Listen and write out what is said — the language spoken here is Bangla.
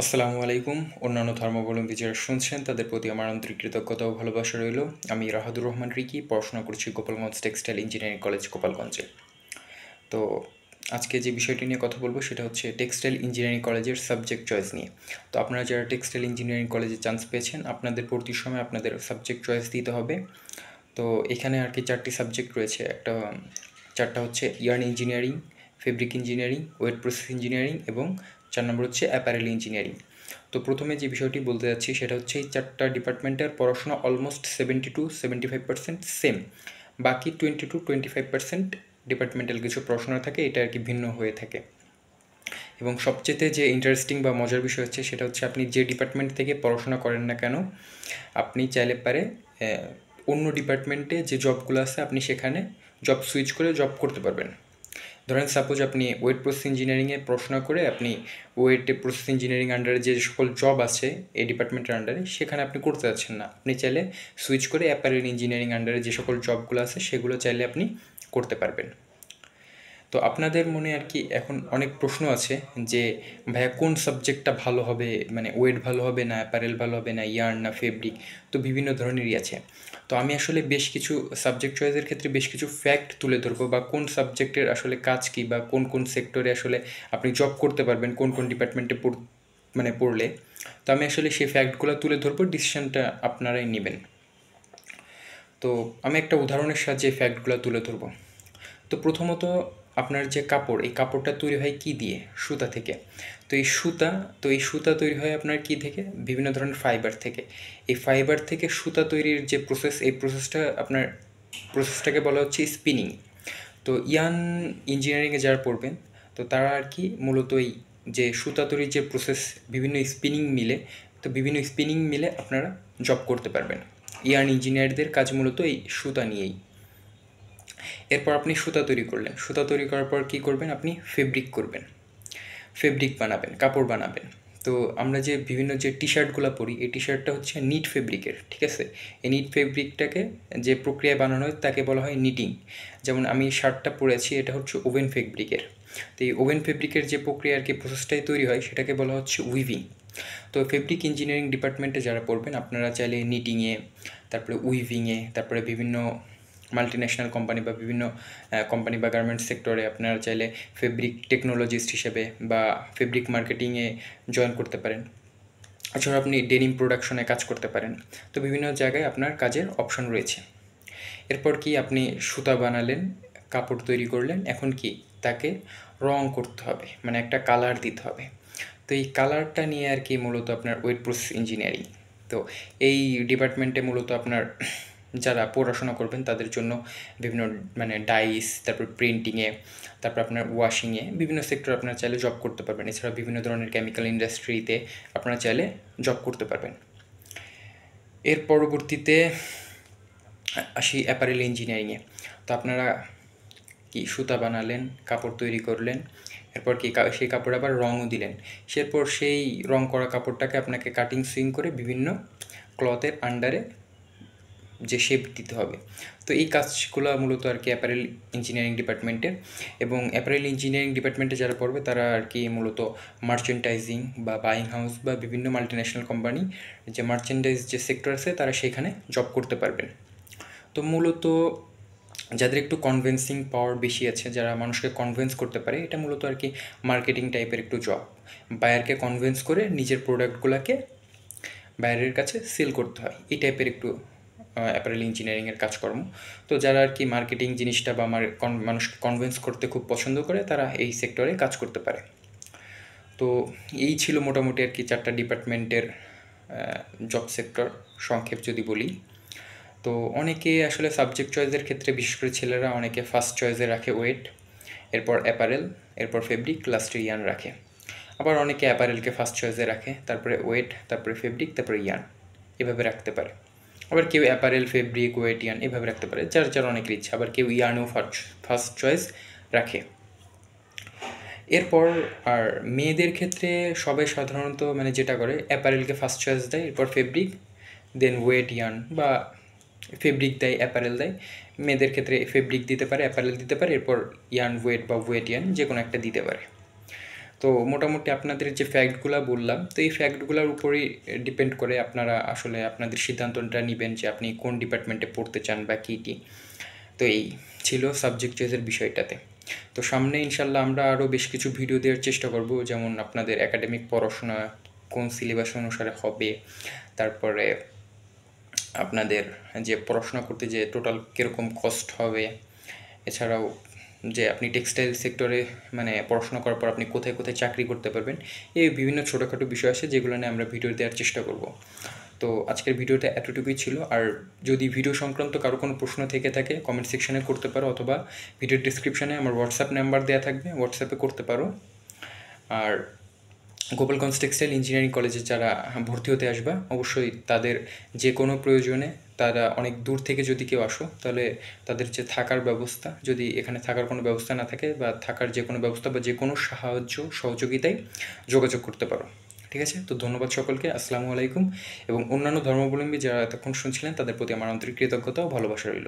আসসালামু আলাইকুম। অন্যান্য ধর্মাবলম্বী যারা শুনছেন তাদের প্রতি আমার আন্তরিক কৃতজ্ঞতা ও ভালোবাসা রইল। আমি রাহাদুর রহমান রিকি, পড়াশোনা করছি গোপালগঞ্জ টেক্সটাইল ইঞ্জিনিয়ারিং কলেজ গোপালগঞ্জে। তো আজকে যে বিষয়টি নিয়ে কথা বলবো সেটা হচ্ছে টেক্সটাইল ইঞ্জিনিয়ারিং কলেজের সাবজেক্ট চয়েস নিয়ে। তো আপনারা যারা টেক্সটাইল ইঞ্জিনিয়ারিং কলেজে চান্স পেয়েছেন, আপনাদের ভর্তির সময় আপনাদের সাবজেক্ট চয়েস দিতে হবে। তো এখানে আর কি 4টি সাবজেক্ট রয়েছে। চারটা হচ্ছে yarn engineering, fabric engineering, wet process engineering এবং 4 নম্বর হচ্ছে অ্যাপারেল ইঞ্জিনিয়ারিং। তো প্রথমে যে বিষয়টি বলতে যাচ্ছি সেটা হচ্ছে এই 4টা ডিপার্টমেন্টের পড়াশোনা অলমোস্ট 70-75% সেম। বাকি 20-25% ডিপার্টমেন্টাল কিছু পড়াশোনা থাকে, এটা আর কি ভিন্ন হয়ে থাকে। এবং সবচেয়ে যে ইন্টারেস্টিং বা মজার বিষয় হচ্ছে সেটা হচ্ছে আপনি যে ডিপার্টমেন্ট থেকে পড়াশোনা করেন না কেন, আপনি চাইলে পারে অন্য ডিপার্টমেন্টে যে জবগুলো আছে আপনি সেখানে জব সুইচ করে জব করতে পারবেন। ধরেন সাপোজ আপনি ওয়েট প্রসেস ইঞ্জিনিয়ারিংয়ে পড়াশোনা করে আপনি ওয়েট প্রসেস ইঞ্জিনিয়ারিং আন্ডারে যে সকল জব আছে এই ডিপার্টমেন্টের আন্ডারে সেখানে আপনি করতে যাচ্ছেন না, আপনি চাইলে সুইচ করে অ্যাপারেল ইঞ্জিনিয়ারিং আন্ডারে যে সকল জবগুলো আছে সেগুলো চাইলে আপনি করতে পারবেন। তো আপনাদের মনে আর কি এখন অনেক প্রশ্ন আছে যে ভাইয়া কোন সাবজেক্টটা ভালো হবে, মানে ওয়েট ভালো হবে না অ্যাপারেল ভালো হবে না ইয়ার্ন না ফেব্রিক, তো বিভিন্ন ধরনেরই আছে। তো আমি আসলে বেশ কিছু সাবজেক্ট চয়েসের ক্ষেত্রে বেশ কিছু ফ্যাক্ট তুলে ধরবো, বা কোন সাবজেক্টের আসলে কাজ কী, বা কোন কোন সেক্টরে আসলে আপনি জব করতে পারবেন কোন কোন ডিপার্টমেন্টে পড়লে। তো আমি আসলে সেই ফ্যাক্টগুলো তুলে ধরবো, ডিসিশনটা আপনারাই নেবেন। তো আমি একটা উদাহরণের সাহায্যে ফ্যাক্টগুলো তুলে ধরবো। তো প্রথমত আপনার যে কাপড়, এই কাপড়টা তৈরি হয় কী দিয়ে? সুতা থেকে। তো এই সুতা তৈরি হয় আপনার কী থেকে? বিভিন্ন ধরনের ফাইবার থেকে। এই ফাইবার থেকে সুতা তৈরির যে প্রসেস, এই প্রসেসটাকে বলা হচ্ছে স্পিনিং। তো ইয়ান ইঞ্জিনিয়ারিংয়ে যারা পড়বেন তো তারা আর কি মূলত এই যে সুতা তৈরির যে প্রসেস, বিভিন্ন স্পিনিং মিলে আপনারা জব করতে পারবেন। ইয়ান ইঞ্জিনিয়ারদের কাজ মূলত এই সুতা নিয়েই। এরপর আপনি সুতা তৈরি করলেন, সুতা তৈরি করার পর কী করবেন? আপনি ফেব্রিক করবেন, ফেব্রিক বানাবেন, কাপড় বানাবেন। তো আমরা যে বিভিন্ন যে টি শার্টগুলো পরি, এই টি শার্টটা হচ্ছে নিট ফেব্রিকের, ঠিক আছে? এই নিট ফেব্রিকটাকে যে প্রক্রিয়ায় বানানো হয় তাকে বলা হয় নিটিং। যেমন আমি শার্টটা পরেছি, এটা হচ্ছে ওভেন ফেব্রিকের। তো এই ওভেন ফেব্রিকের যে প্রক্রিয়া আর কি প্রসেসটাই তৈরি হয় সেটাকে বলা হচ্ছে উইভিং। তো ফেব্রিক ইঞ্জিনিয়ারিং ডিপার্টমেন্টে যারা পড়বেন আপনারা চাইলে নিটিংয়ে, তারপরে উইভিংয়ে, তারপরে বিভিন্ন মাল্টিন্যাশনাল কোম্পানি বা বিভিন্ন কোম্পানি বা গার্মেন্টস সেক্টরে আপনারা চাইলে ফেব্রিক টেকনোলজিস্ট হিসেবে বা ফেব্রিক মার্কেটিংয়ে জয়েন করতে পারেন। এছাড়াও আপনি ডেনিম প্রোডাকশনে কাজ করতে পারেন। তো বিভিন্ন জায়গায় আপনার কাজের অপশন রয়েছে। এরপর কি আপনি সুতা বানালেন, কাপড় তৈরি করলেন, এখন কি তাকে রং করতে হবে, মানে একটা কালার দিতে হবে। তো এই কালারটা নিয়ে আর কি মূলত আপনার ওয়েট প্রসেস ইঞ্জিনিয়ারিং। তো এই ডিপার্টমেন্টে মূলত আপনার যারা পড়াশোনা করবেন তাদের জন্য বিভিন্ন মানে ডাইস, তারপর প্রিন্টিংয়ে, তারপর আপনার ওয়াশিংয়ে, বিভিন্ন সেক্টর আপনারা চাইলে জব করতে পারবেন। এছাড়া বিভিন্ন ধরনের কেমিক্যাল ইন্ডাস্ট্রিতে আপনারা চাইলে জব করতে পারবেন। এর পরবর্তীতে আসি অ্যাপারেল ইঞ্জিনিয়ারিংয়ে। তো আপনারা কি সুতা বানালেন, কাপড় তৈরি করলেন, এরপর কি সেই কাপড়ে আবার রঙও দিলেন। সেরপর সেই রং করা কাপড়টাকে আপনাকে কাটিং সুইং করে বিভিন্ন ক্লথের আন্ডারে যে শেপ দিতে হবে। তো এই কাজগুলো মূলত আর কি অ্যাপারেল ইঞ্জিনিয়ারিং ডিপার্টমেন্টের। এবং অ্যাপারেল ইঞ্জিনিয়ারিং ডিপার্টমেন্টে যারা পড়বে তারা আর কি মূলত মার্চেন্টাইজিং বা বাইং হাউস বা বিভিন্ন মাল্টিন্যাশনাল কোম্পানি যে মার্চেন্টাইজ যে সেক্টর আছে তারা সেখানে জব করতে পারবেন। তো মূলত যাদের একটু কনভিন্সিং পাওয়ার বেশি আছে, যারা মানুষকে কনভিন্স করতে পারে, এটা মূলত আর কি মার্কেটিং টাইপের একটু জব। বায়ারকে কনভিন্স করে নিজের প্রোডাক্টগুলোকে বায়ারের কাছে সেল করতে হয়, এই টাইপের একটু অ্যাপারেল ইঞ্জিনিয়ারিংয়ের কাজকর্ম। তো যারা আর কি মার্কেটিং জিনিসটা বা মানুষকে কনভিন্স করতে খুব পছন্দ করে তারা এই সেক্টরে কাজ করতে পারে। তো এই ছিল মোটামুটি আর কি 4টা ডিপার্টমেন্টের জব সেক্টর সংক্ষেপ যদি বলি। তো অনেকে আসলে সাবজেক্ট চয়েসের ক্ষেত্রে বিশেষ করে ছেলেরা অনেকে ফার্স্ট চয়েসে রাখে ওয়েট, এরপর অ্যাপারেল, এরপর ফেব্রিক, লাস্টে ইয়ান রাখে। আবার অনেকে অ্যাপারেলকে ফার্স্ট চয়েসে রাখে, তারপরে ওয়েট, তারপরে ফেব্রিক, তারপরে ইয়ান, এভাবে রাখতে পারে। আবার কেউ অ্যাপারেল, ফেব্রিক, ওয়েট, ইয়ান এভাবে রাখতে পারে, যার যার অনেকের ইচ্ছা। আবার কেউ ইয়ানও ফার্স্ট চয়েস রাখে। এরপর আর মেয়েদের ক্ষেত্রে সবাই সাধারণত মানে যেটা করে অ্যাপারেলকে ফার্স্ট চয়েস দেয়, এরপর ফেব্রিক, দেন ওয়েট, ইয়ান, বা ফেব্রিক দেয়, অ্যাপারেল দেয়। মেয়েদের ক্ষেত্রে ফেব্রিক দিতে পারে, অ্যাপারেল দিতে পারে, এরপর ইয়ান ওয়েট বা ওয়েট ইয়ান যে কোনো একটা দিতে পারে। তো মোটামুটি আপনাদের যে ফ্যাক্টগুলো বললাম, তো এই ফ্যাক্টগুলোর উপরেই ডিপেন্ড করে আপনারা আসলে আপনাদের সিদ্ধান্তটা নেবেন যে আপনি কোন ডিপার্টমেন্টে পড়তে চান বা কী কী। তো এই ছিল সাবজেক্ট চয়েসের বিষয়টাতে। তো সামনে ইনশাল্লাহ আমরা আরও বেশ কিছু ভিডিও দেওয়ার চেষ্টা করব, যেমন আপনাদের একাডেমিক পড়াশোনা কোন সিলেবাস অনুসারে হবে, তারপরে আপনাদের যে পড়াশোনা করতে যে টোটাল কীরকম কস্ট হবে, এছাড়াও যে আপনি টেক্সটাইল সেক্টরে মানে পড়াশোনা করার পর আপনি কোথায় কোথায় চাকরি করতে পারবেন, এই বিভিন্ন ছোটোখাটো বিষয় আছে যেগুলো নিয়ে আমরা ভিডিও দেওয়ার চেষ্টা করব। তো আজকের ভিডিওটা এতটুকুই ছিল। আর যদি ভিডিও সংক্রান্ত কারো কোনো প্রশ্ন থেকে থাকে কমেন্ট সেকশানে করতে পারো, অথবা ভিডিওর ডিসক্রিপশানে আমার হোয়াটসঅ্যাপ নাম্বার দেওয়া থাকবে, হোয়াটসঅ্যাপে করতে পারো। আর গোপালগঞ্জ টেক্সটাইল ইঞ্জিনিয়ারিং কলেজে যারা ভর্তি হতে আসবা, অবশ্যই তাদের যে কোনো প্রয়োজনে তারা অনেক দূর থেকে যদি কেউ আসো, তাহলে তাদের যে থাকার ব্যবস্থা, যদি এখানে থাকার কোনো ব্যবস্থা না থাকে বা থাকার যে কোনো ব্যবস্থা বা যে কোনো সাহায্য সহযোগিতায় যোগাযোগ করতে পারো। ঠিক আছে, তো ধন্যবাদ সকলকে, আসসালামু আলাইকুম। এবং অন্যান্য ধর্মাবলম্বী যারা এতক্ষণ শুনছিলেন তাদের প্রতি আমার আন্তরিক কৃতজ্ঞতা ও ভালোবাসা রইল।